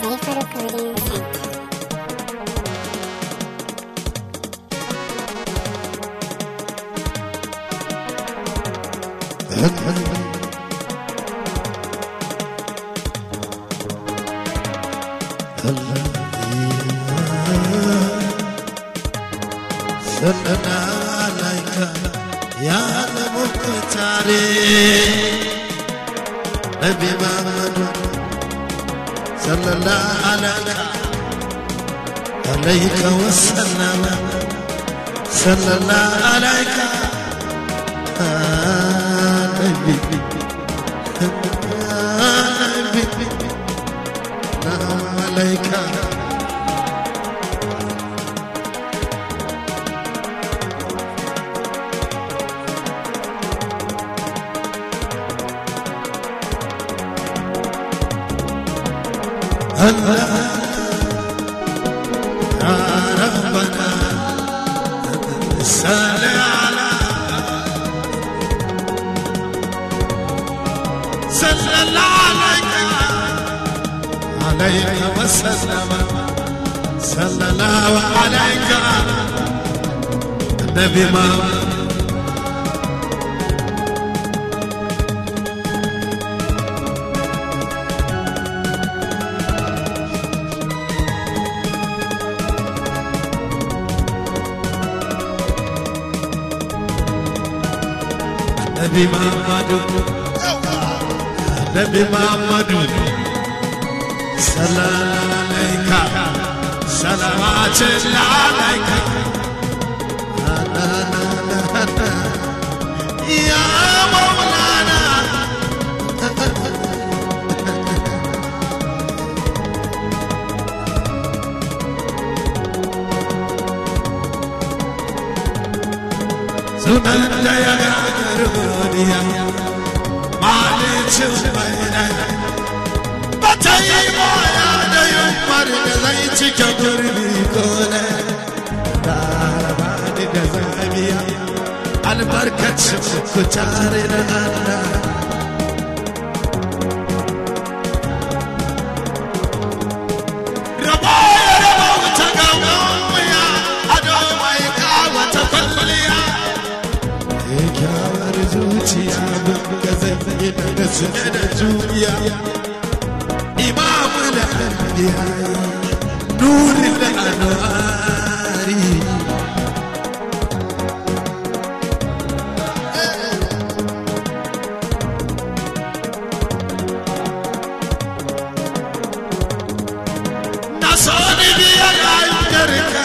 Haifa Recording Center. سلنا عليك يا المختار نبي محمد صلى الله عليك وسلم صلى الله عليك نبي عليك الله يا ربنا صل على صلى الله عليك وسلم صلى الله عليك النبي محمد نبي محمد نبي محمد سلام عليك صلوات الله عليك يا مولانا سنن يا ربنا مالك بيننا بتاي مويا ديوم مرد زي تكبرني كونه دارباني دزاميا البركة كتارنا الله ربايا رباو تقوميا أدومي كاوة تفليا kyawar zuciya ga zai da su da juriya imamu da anbiya nurin da anwari na so ni biya rayuwarka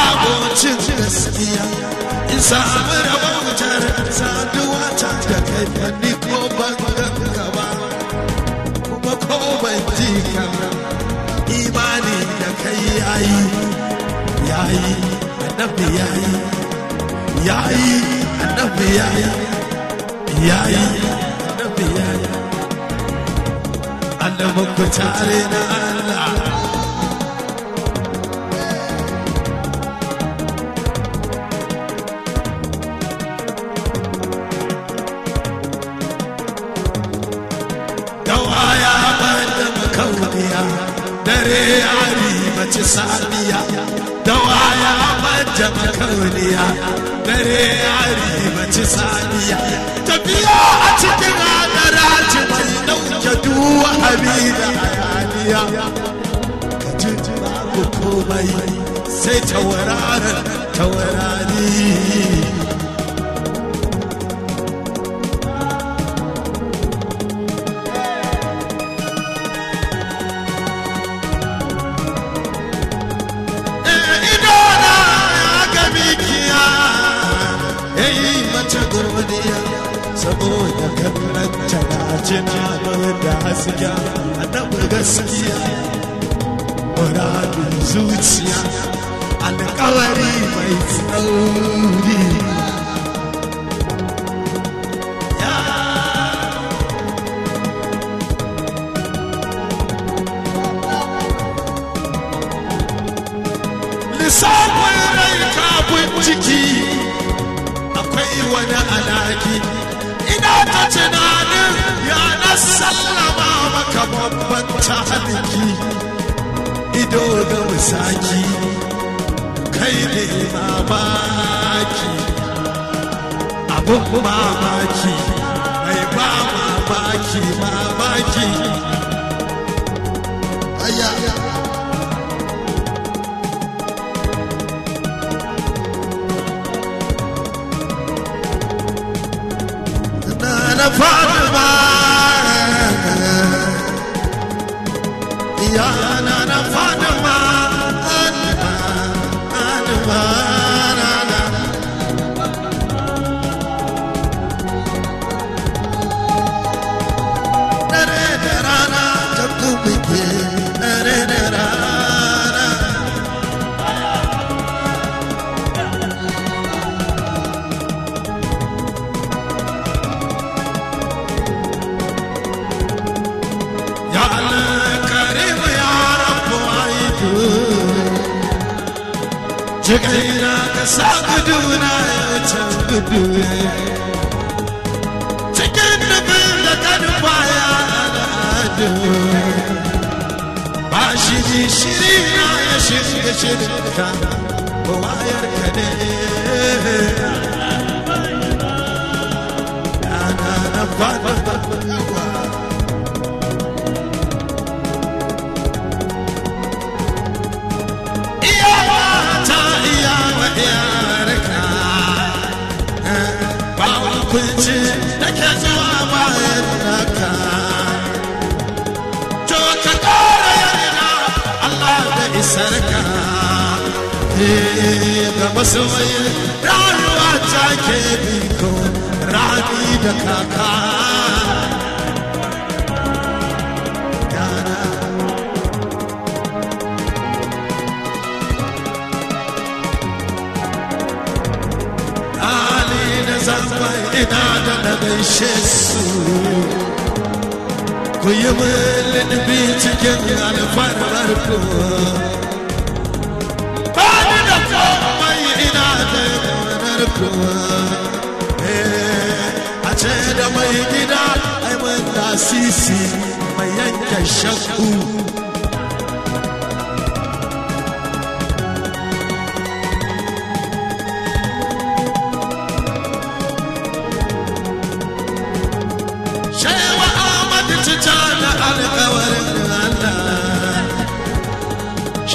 abocin gaskiya in samu rabautar saduwa ta da kai fanni ko ban ganka ba kuma ko ban ji ka imani da kai yayi annabi yayi annabi yayi annabi yayi Allah muku tare na Allah dare ari mace sabiya dawaya majja makauniya dare ari mace sabiya tafiya a cikin hadaraci mai dauke duwa abida hayaniya ka ji babu komai sai taurari saboda kallon talacina da haskiya annabi gaskiya muradun zuciya alƙawari mai tsauri lissafin rai kafin ciki akwai wani alaki ina ta tunanin ya na sallama maka babban taliki ido ga musaki kai ne mamaki abun mamaki mai ba mamaki mamaki aya na Fatima ya na Fatima Jagaina ka sa guduna ya can gudu cikin nufin da kan baya al'adu ba shiri na ya shirya shirka ba wayar ka ne yana na fata kunci da ke zuwa bayan naka to ka kara yana Allah da isarka ga masoyin rayuwa ta ke biko rani da kaka ina da na gaishe su ku yi mulbi cikin alfarmar ku ba ni da komai ina da kaunar ku a ce da mai gida ai mun lasisi mai yanke shakku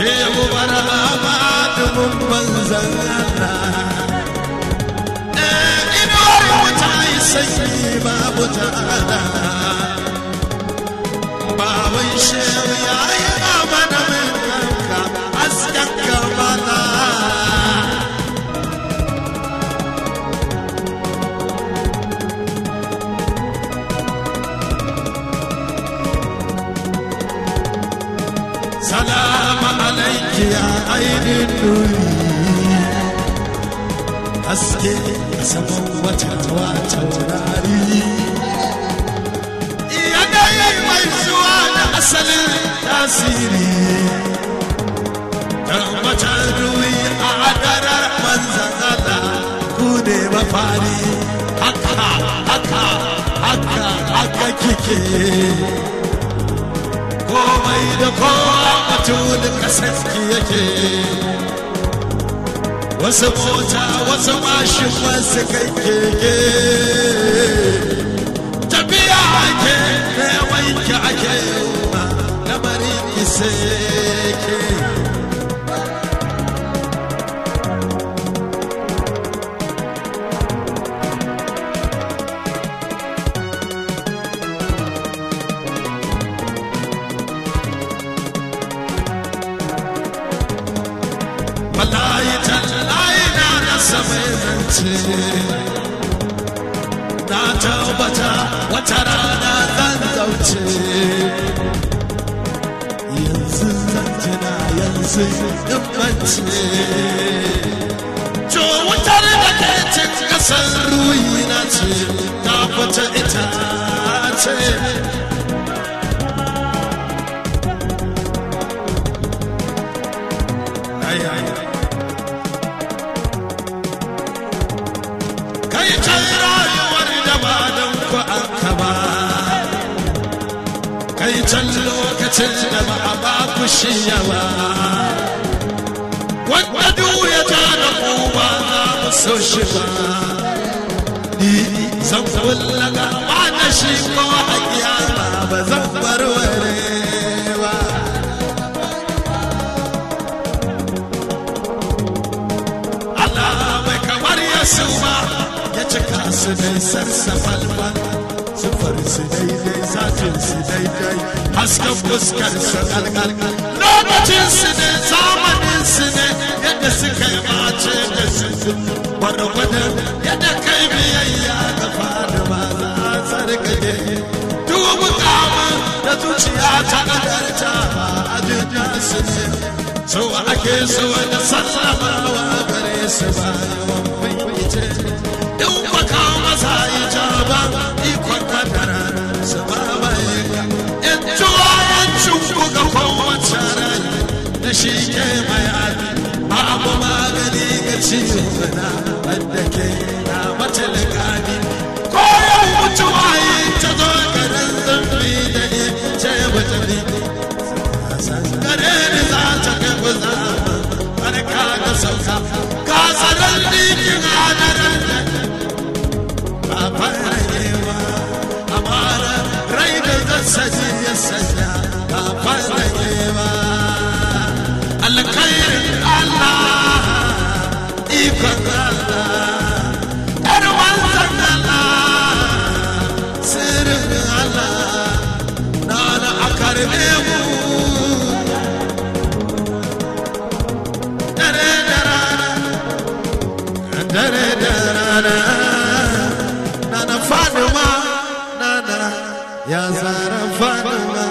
Shehu Barhama dubun manzan Allah inuwar wuta yi sanyi babu ta'ala baban shehu ya yi amana min kanka asken kamala Salam alaiki ya ainin nuri haske saman wata taurari yanayi mai zuwa da asalin tasiri don wata ruwi a adarar manzan Allah ku ne mafari haka kike komai da kowa batulun kasanki yake wasu mota wasu mashin wasu kai keke tafiya ake nemanki ake lamarin isa yake na tabbata wata rana zan zauce yanzu zan tuna yanzu in bance to wutar da ke cin kasar ruhi na ce ta fita ita ce wancan lokacin da ba a ba ku shiya ba wanda duk ya ja da ku ba za mu so shi ba ni zan kullaga ba da shi ko a kiyama ba zan warware ba Allah bai kamar Yesu ba ya cika su dai sarsafalfal sufar su daidai zatin su daidai hasken fuskar su kalkal lokacin su ne zamanin su ne yadda suka yi mace da su gwargwadon yadda kai biyayya ga fada ba za a tsarkake dubu kamun da zuciya ta kadarta ba a jinta su ne so ake so da sallamawa gare su ba yawan bincike in baka masa yi jaba ikon kadara su ba mai in tuwancin kuka kowace rai da shi ke mayani babu magani ga ciwon na wanda ke na mace ligani ko yau mutuwa yi ta zo garin zambi da ne ce wata ne gare ni za ta kai kuza barka da sauka ka tsaron likin hadarar da ba farayewa amara rai da zan saji ya sanya ba farayewa alkhairin Allah ikon Allah ɗan wanzan Allah sirrin Allah na a karɓe mu dare da rana na Fatima nana ya zara Fatima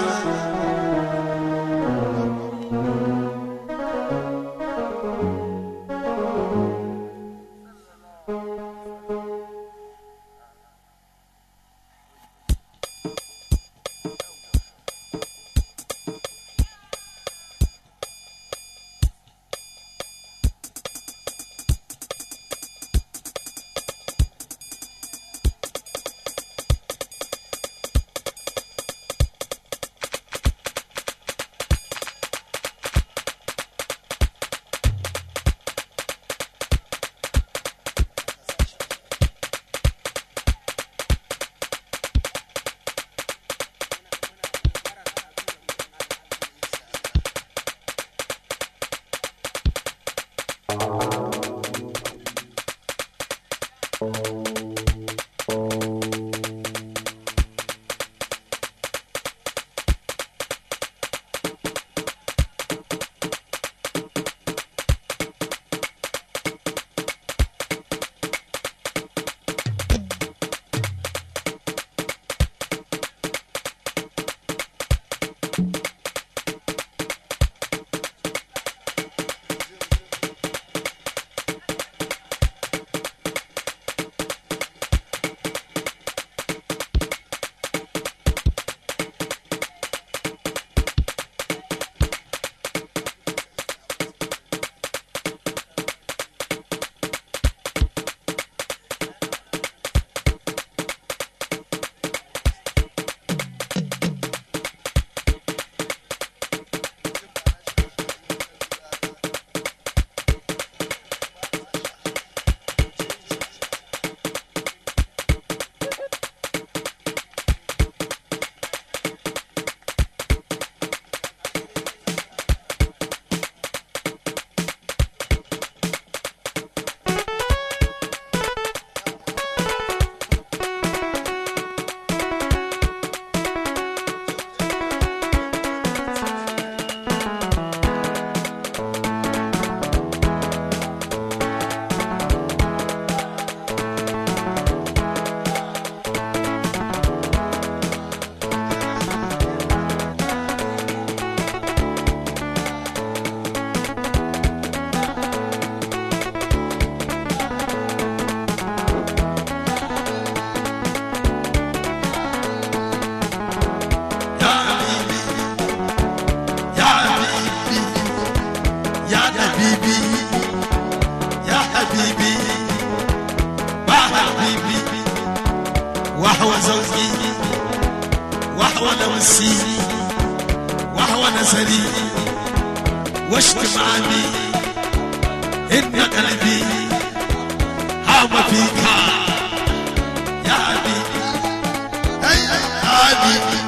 وهو زوجي وهو نفسي ونسري واشتمامي إن قلبي هام فيك يا حبيبي يا حبيبي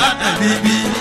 حبيبي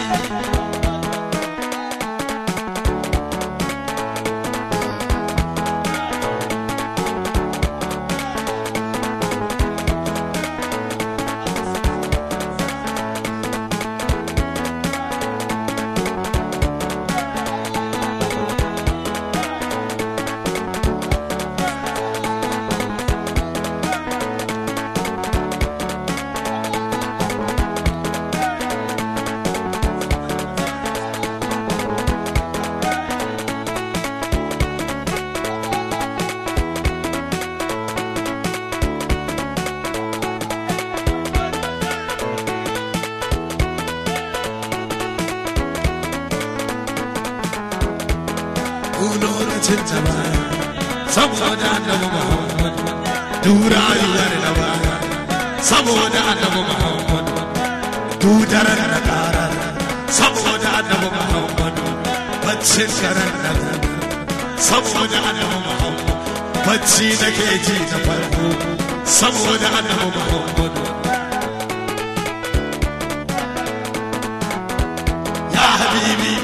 ونورة الجمال صبونا النبي محمد دورا يورنا صبونا النبي محمد دودر النكارة صبونا النبي محمد بتشكر النبي صبونا النبي محمد بتشينك يجينا فرقو صبونا النبي محمد يا حبيبي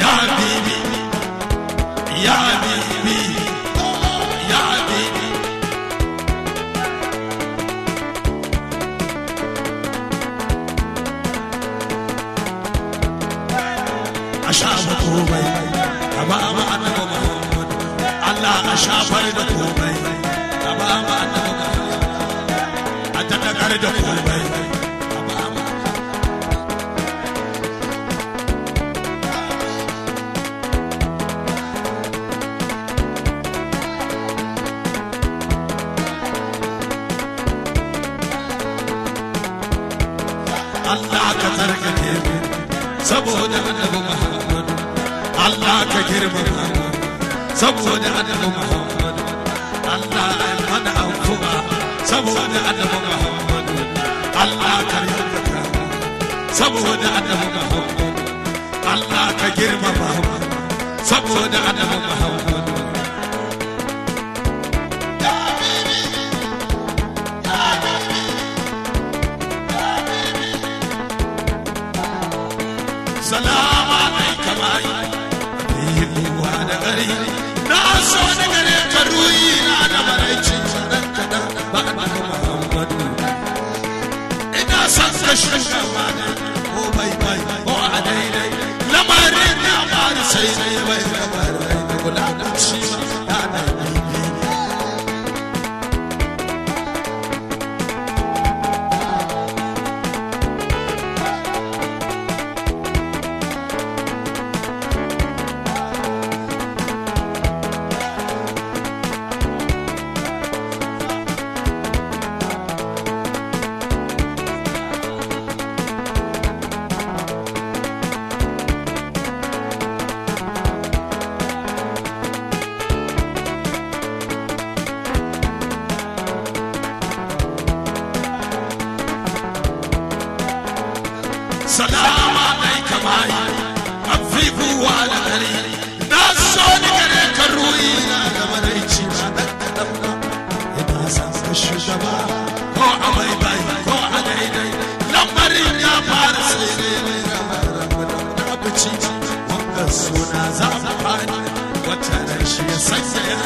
يا حبيبي يا حبيبي يا حبيبي أشافك وبي أمام النبي محمد الله أشافك وبي أمام النبي محمد أتذكر وبي الله كترك كريم سبونا النبي محمد الله كريم محمد سبونا النبي محمد الله من أنفوا سبونا النبي محمد الله كريم سبونا النبي محمد الله كريم محمد سبونا النبي محمد سلام عليك معي حبيبي وانا غريب ناس وانا غريب كروين انا مريتي كذا بعد محمد اذا صدق شغلانه او باي باي او علينا لما رينا ما سيدي وين ما نقول انا شيء انا سلام عليك معي أفيق وعلى غريب ناس صوني كريك الروين أنا مريتي إذا سنس الشجباء هو عمي باي هو علينا لما رينا فارسيني نابتي وقصونا زعفاني وتنشي سيئي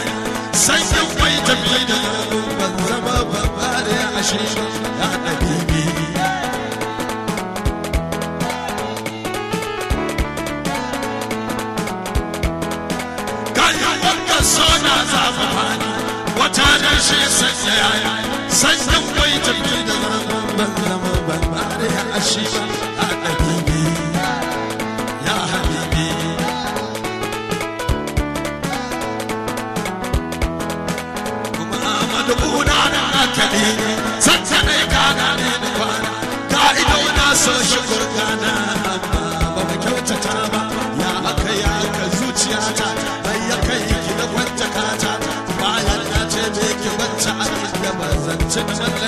سيئي ويتبينا بنزم ببالي عشير يا حبيبي صونا زعفاني وتنشي سيئي سيئي ويتبينا بنزم ببالي عشير يا حبيبي يا حبيبي وما مدبونا ناكلي سنتني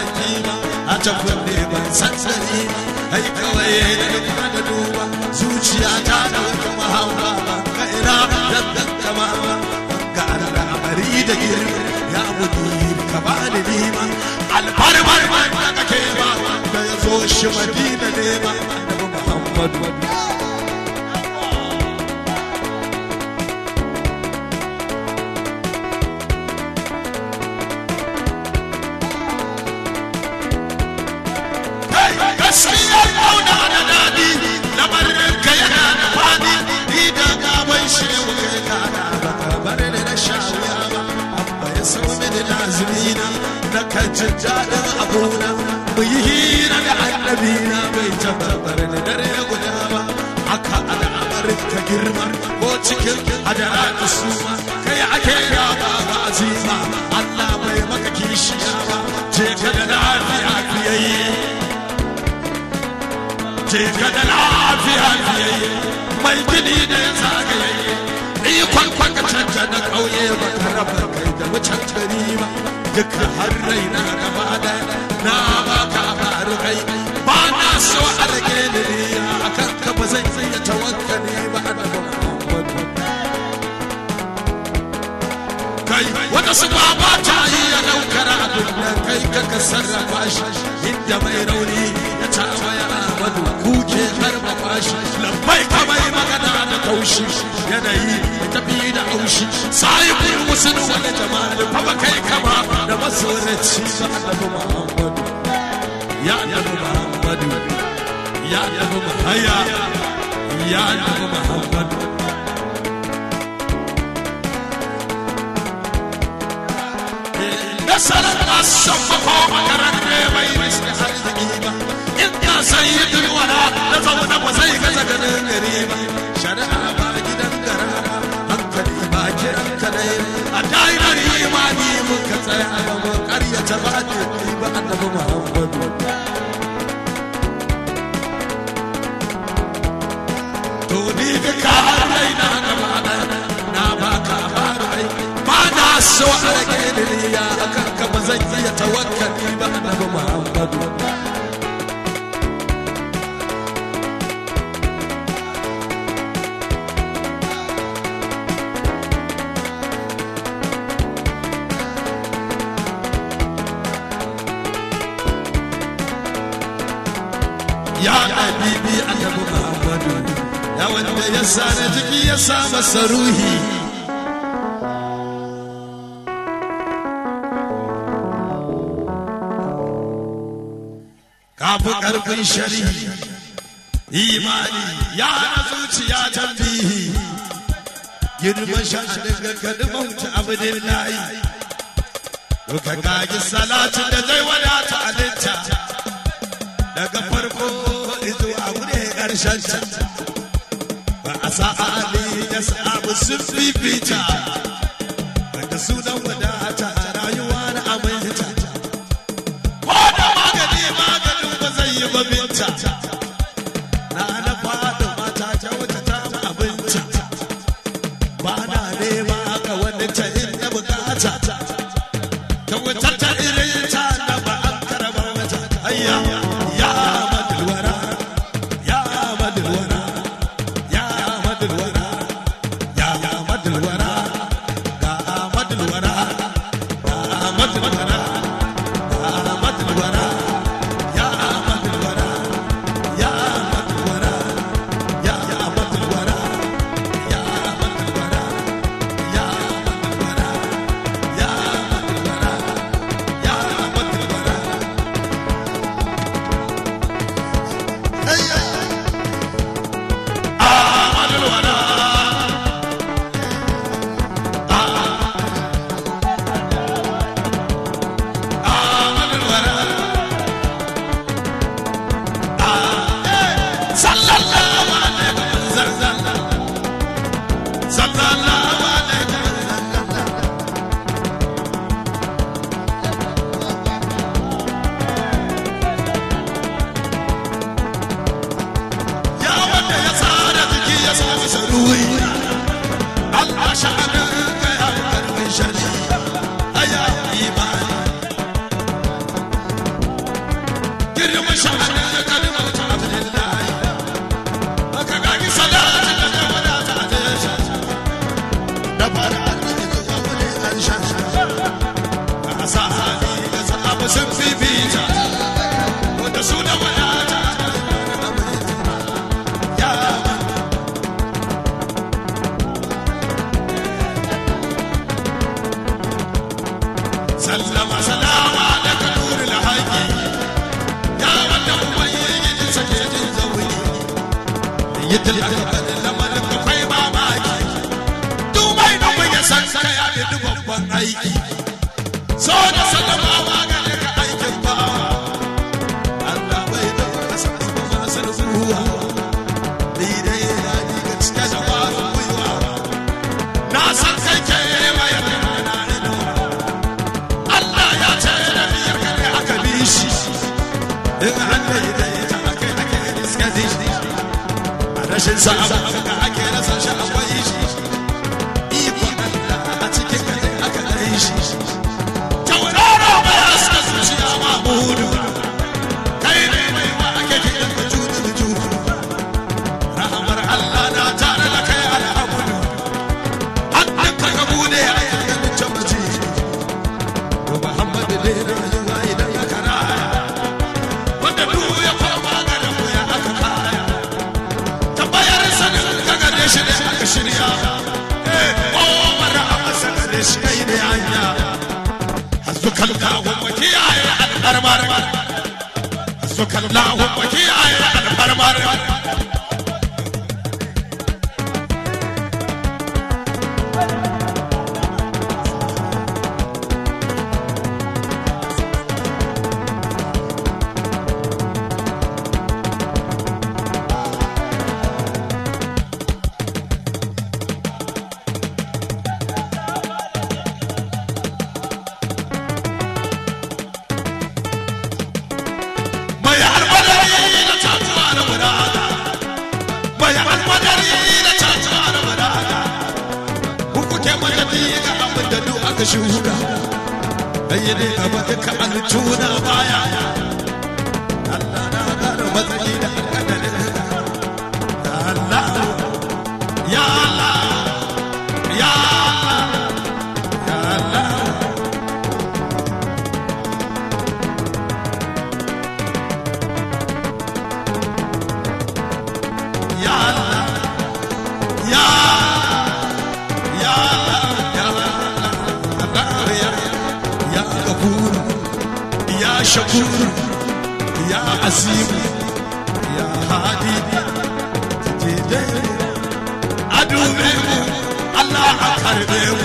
da kima a tafin ne ban san sani ai kawai da duka da duba zuciya ta dauka mahawa ga ina da kama ga al'amari da girma ya mutu ka ba ni nima alfarmar da kake ba da ya zo shi Madina ne ba annabi Muhammadu gaskiya kauna da dadi lamarin ka yana da fadi ni da gaban shehu kai kana ba ka bar ni na shawiya ba amma ya sau mini lazimina na kan jin daɗin abuna mu yi hira da annabina bai tabbatar ni dare guda ba haka al'amarin ka girma ko cikin adara da suma kai ake yawa ba azima Allah bai maka kishiya ba je ka da lafiya fiyayye je ka da lafiya fiyayye mai gini da ya zagaye ikon kwanka canja na ƙauye ba ka raba kai da wucin gari ba duka har raina gaba da na baka faru kai ba na so a rage ni a kan ka ba zai iya tawakkali ba annabi Muhammadu kai wata su ba ta yi ya daukar abin da kai ka sarrafa shi inda mai rauni ya tawaya Ahmadu kuke harba fashi lambai ka mai magana da kaushi yanayi tafi da aushi sai kun musu wani jama'a fa ba kai kama da masoraci ba annabi Muhammadu ya annabi Muhammadu ya annabi Muhammadu ya annabi Muhammadu nasarar asan ko makarar ne bai riski arziki ba in ka sayyidul wala da zauna ba zai gaza ganin gari ba shari'a ba gidan garama hankali ba kiran kadai a dairar imani mun ka tsaya a gaban ƙaryata ba da ba annabi Muhammadu to ni ka ka raina gaba na baka farai ba na so a rage duniya akan ka ba zan iya tawakkali ba annabi Muhammadu ya habibi annabi Muhammadu ya wanda ya sani jiki ya sa masa ruhi kafi karfin shari'i imani ya na zuciya tambihi girman sha'anin gaggadi mauta abdullahi ka kagi salatin da zai wadata halitta daga farko zuwa wuri ƙarshen ta ba a sa'ali ya samu sun fifita da sunan wadata rayuwa na aminta ko da maganin ba zai yi babinta na faɗo mata ta wata ta abinci ba na nema ga wani ta inda bukata ta wutar ta irin ta da ba an karaba mata ayya ya madalwara ya madalwara ya madalwara ya madalwara girma sha'anin da kalmar ta Abdullahi aka gagi salati da wada ta adesha da fara arziki zuwa wani an shasha a sahabi da sahaba sun fifita wanda su da wada ta ya sallama salama daga nurul haqi ya wanda ubangiji sake jin zauri yadda aka lamarin da kai mamaki dumai da ya san kai ya bi babban aiki so da sallama wa ga daga aikin ba Allah bai da kasa ba masu ruwa dai ya diga cikin jawabu kuwa na san kai ke mai in an daidaita ake riska shi a rashin sa'a ga ake rasa shi akwai shi ikon Allah a cikin gari aka ɗai shi tauraro mai haska zuciya mamudu kai ne mai wa ake kiɗan da judu rahamar Allah na tare da kai al'amudu an ka gabu ne a yayin jamaji to Muhammadu ne rayuwa idan ya karaya shirya Umar Abbas da shi kai ne hanya hasbukallahu wa kiyaye alfarmar hasbukallahu wa kiyaye alfarmar shuga ayyade gaba duka an tuna baya Allah na ƙara matsayi da alƙadarin ya Allah ya Allah ya Allah ya Allah ya شكور يا عزيم يا هادي تجدي أدوبيم الله أكرميم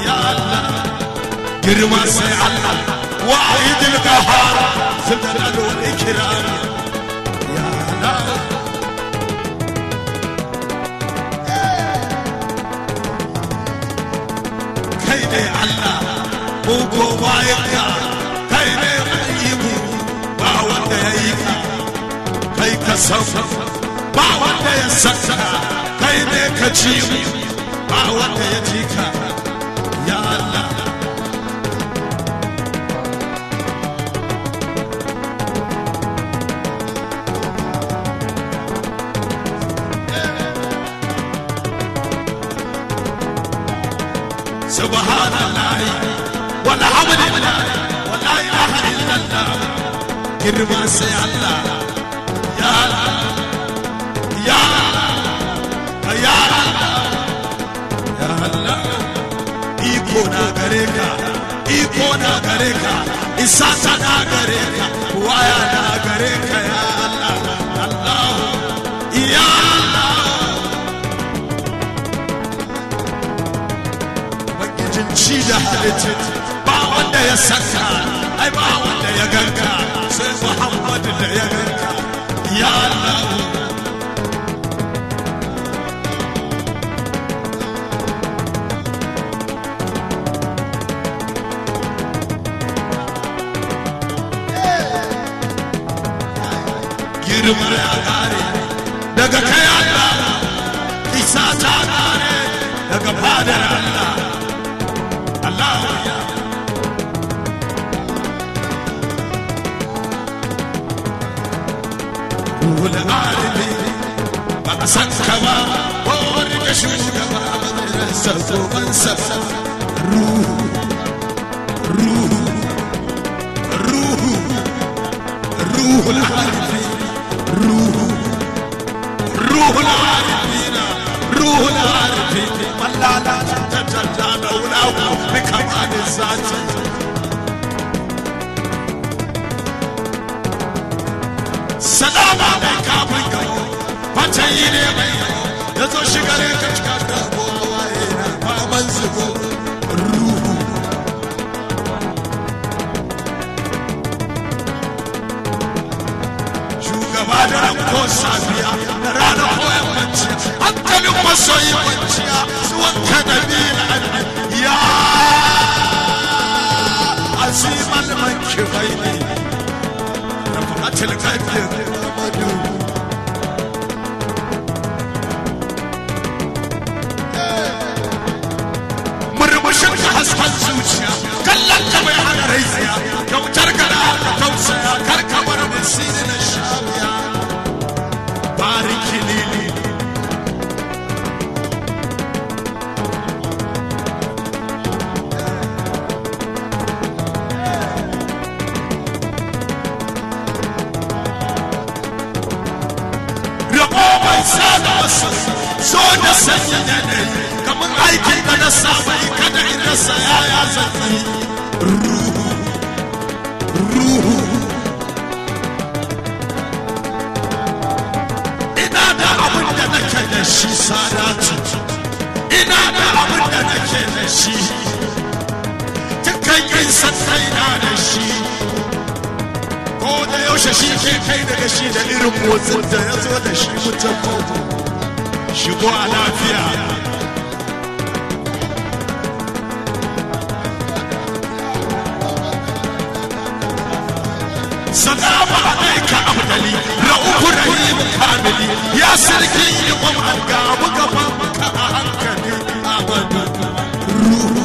يا الله جرما سي الله واحد القهار سلطان والإكرام يا الله كيدي الله ko bayanka kai ne mai mu ba wanda ya yi ka kai ka san ba wanda ya saka kai ne ka ci ba wanda ya ji ka ya Allah subhanallah والحمد لله ولا إله إلا الله كرما سي الله يا الله يا الله يا الله يا الله إيكونا غريكا إيكونا غريكا إساسنا غريكا ويانا غريكا يا الله الله يا الله بجن شيدا حالتي wanda ya saka ai ba wanda ya ganka sai Muhammad da ya ganka ya Allah girma ya kare daga kai Allah isa ta kare daga fadar Allah Allah ya ruhul alibi ba a san ka ba ko wani ka shugaba ba zai rasa gobansa ruhu ruhu ruhu ruhul alibi ruhu ruhul alibina ruhul alibi mallala tattata da wulawu bi kamalin zati salama mai kafin gawo matsayi ne mai yawo ya zo shigare ka cika da kowa yana faman zubo ruhu shugaba da ranko safiya da rana koyan kwanciya hankalin masoyi kwanciya zuwan kanabi na ya aziman manki bai ne tilkafin amadu murmushin ka hasken zuciya kallon ka mai hana raisiya kyautar ka da aka tausaya karka bar da sini na shabiya bariki lili so da sanya yanayi kamar aikin da na sabai kada in rasa yaya zafi ruhu ruhu ina da abin da nake da shi sadatu ina da abin da nake da shi dukkan yin sannan ina da shi ko da yaushe shi ke kai daga shi da irin motsin da ya zo da shi mutum kogo shigo a lafiya salama alaika abdali ra'uku rahim kamili ya sarki imam alga muka fanka a hankali abadu ruhu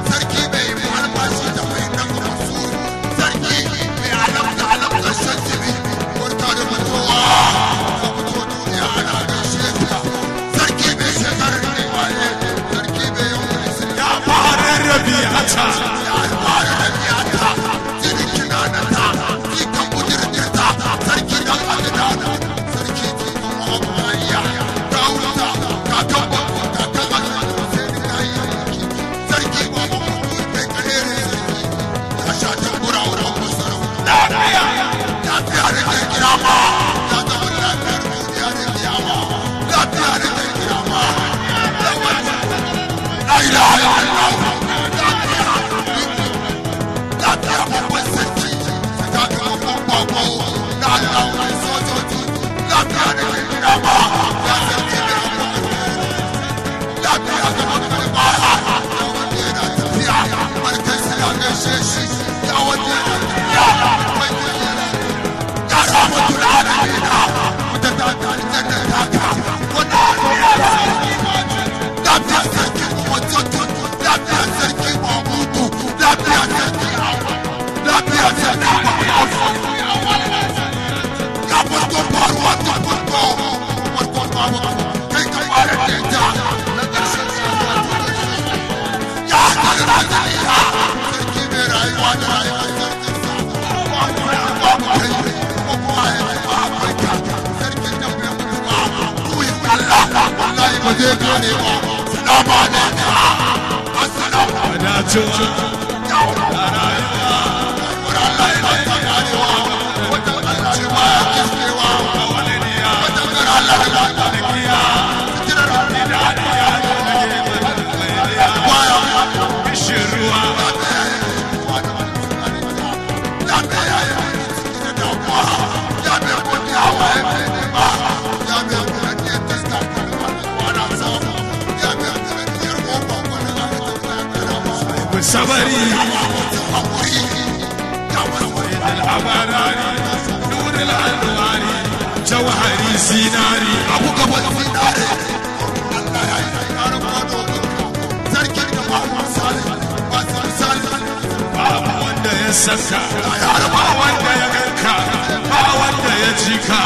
Sarki bai zai gane ba. Salamu alaikum. Assalamu alaikum. Ya rayuwa. Allah ya ta ganewa. Wata Allah ce ma ya kiskewa. Wata Allah ya ta ganewa. Tirar da sabari الأبراري نور الأنوار جوهري زيناري أبو قبل زيناري الله يا رب sarkin da ba misali ba misali ba wanda ya saka ba wanda ya ganka ba wanda ya jika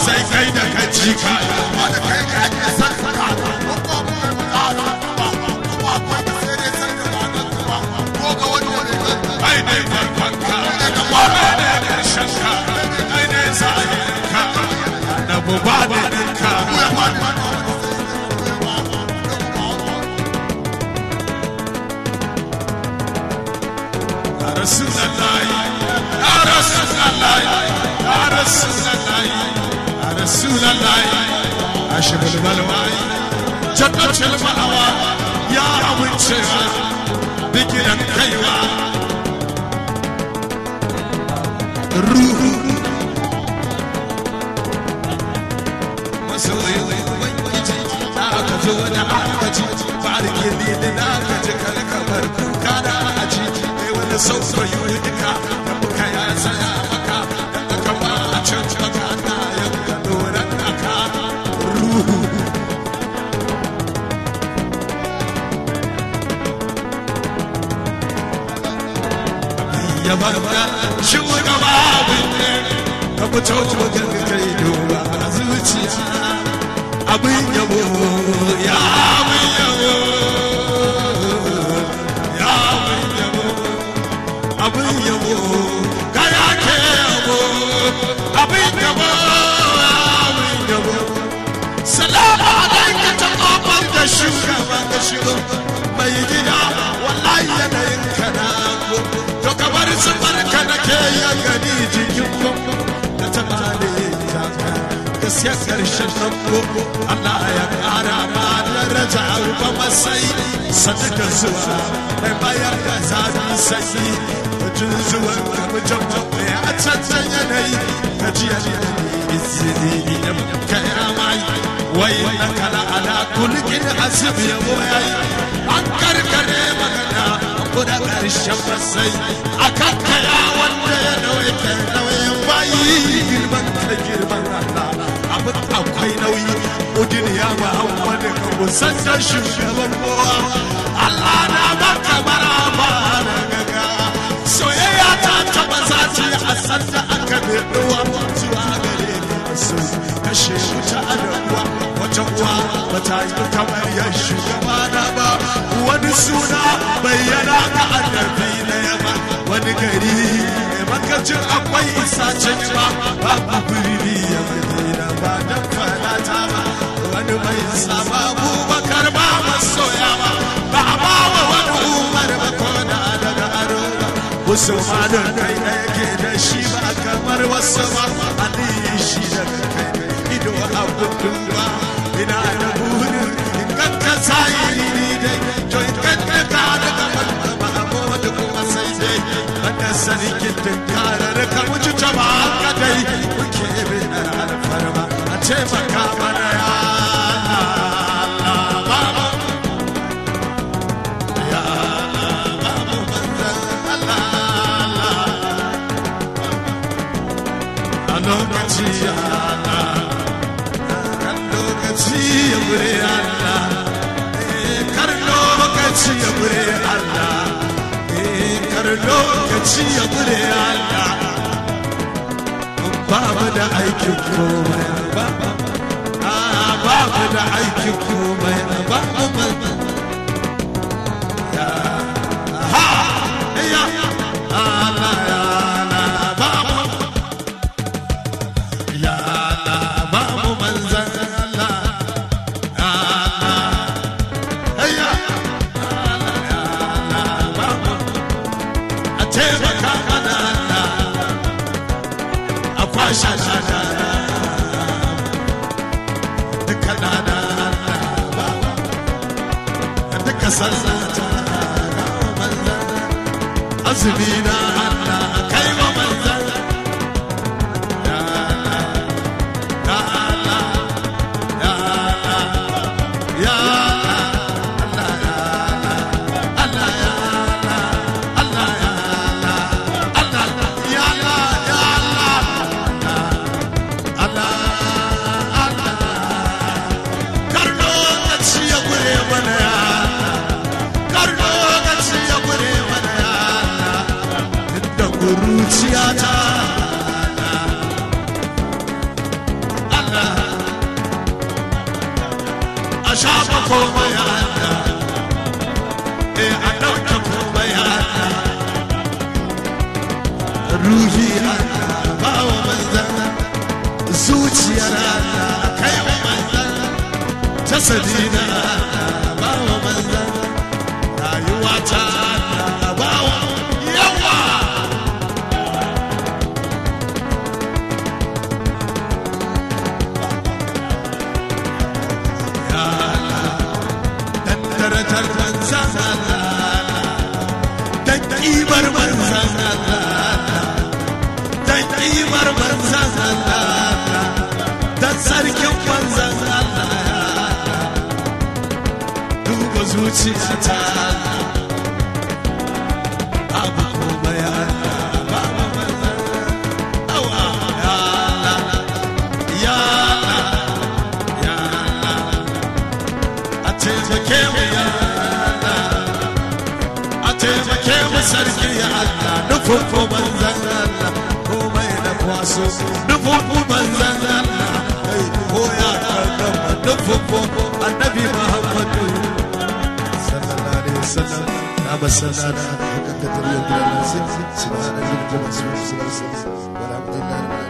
sai kai da ka jika ba da kai ka ake saka ko ko mai mutala ba ko da sai dai sai da ba ko ga wanda ne ai ne farkonka ai ne karshenka ai ne zahirinka na buba da ɗinka رسول الله يا رسول الله يا رسول الله يا رسول الله أشب البلوى جدة المأوى يا أبو الشيخ بكرا كيوا الروح مسوي ويجي أكتونا أكتي بارك يدي ناكتي كالكبر كان أجي سوف يهدك ربك يا سلامك لك ما أجدك أنا يبقى نورك روح يا بابا شو غبابني كبتو بغن كيدو ازوتي abin yabo ya abin yabo ya abin yabo abin yabo kaya ke yabo abin yabo abin yabo salamu alaikum ta kofar da shugaban da shigo mai gida wallahi yanayin kana to kamar su barka da ke ya gani jikin koko da ta male ta gaskiya karshen ranko Allah ya kara ma daraja rufa masai sadaka zuwa mai bayar da zabi sai mutum zuwa ga mutum mai a cancan yanayi gajiya ne izini ya kaya mai wai na kala ala kulkin asibi ya boyayi an karkare magana ko da karshen masai akan kaya wanda ya dauke nauyin bayi girman ka girman Allah abin akwai nauyi udin ya Muhammad ka musanta shugaban kowa Allah na baka maraba na gaga soyayya ta taba zaci a sanda aka birnuwa zuwa gare ni so kashe wuta da uwa wata uwa bata yi kamar ya shugaba na ba wani suna bayyana ka annabi na yaba wani gari makacin akwai isa can ba babu birni ya madina ba dan falata ba wani mai sama abubakar ba masoya ba ba ba wa wani umar ba ko da daga aro ba wasu ma da kai da yake da shi ba kamar wasu ba aliyu shi daga kai ido a gudun ba ina da burin in kanka sayi ni dai to in kanka ka daga ba abu da kuma sai dai wanda sanikin tunkarar ka wuce jama'a kadai muke bin alfarma a taimaka mana ya lokaci ya kan lokaci ya bure Allah kar lokaci ya bure Allah kar lokaci ya bure Allah babu da aikin komai babu da aikin komai babu ya ha ya Allah ya sallata ga manzan azumi na Allah kai wa manzan ya Allah ya Allah ya Ruciata Allah a shafa komai Allah a ɗauka komai Allah ruhi Allah ba wa manzan zuciyar Allah kai wa manzan jasadina Allah ba wa manzan rayuwata Allah ba wa yawa Ibar manzan Allah dan ibar manzan Allah dan sarkin manzan Allah duba zuciyata abu komai Allah babu manzan awa ya Allah ya Allah ya Allah a taimake mu ya taimake mu sarki ya Allah nufin ku manzan Allah komai da kwaso nufin ku manzan Allah ko ya karɓa nufin ku annabi Muhammadu sallallahu alaihi wasallam na masallana haka ka tariyar da nasir subhanallahi wa bihamdihi walhamdulillah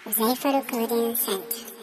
Zephyr Recording Center.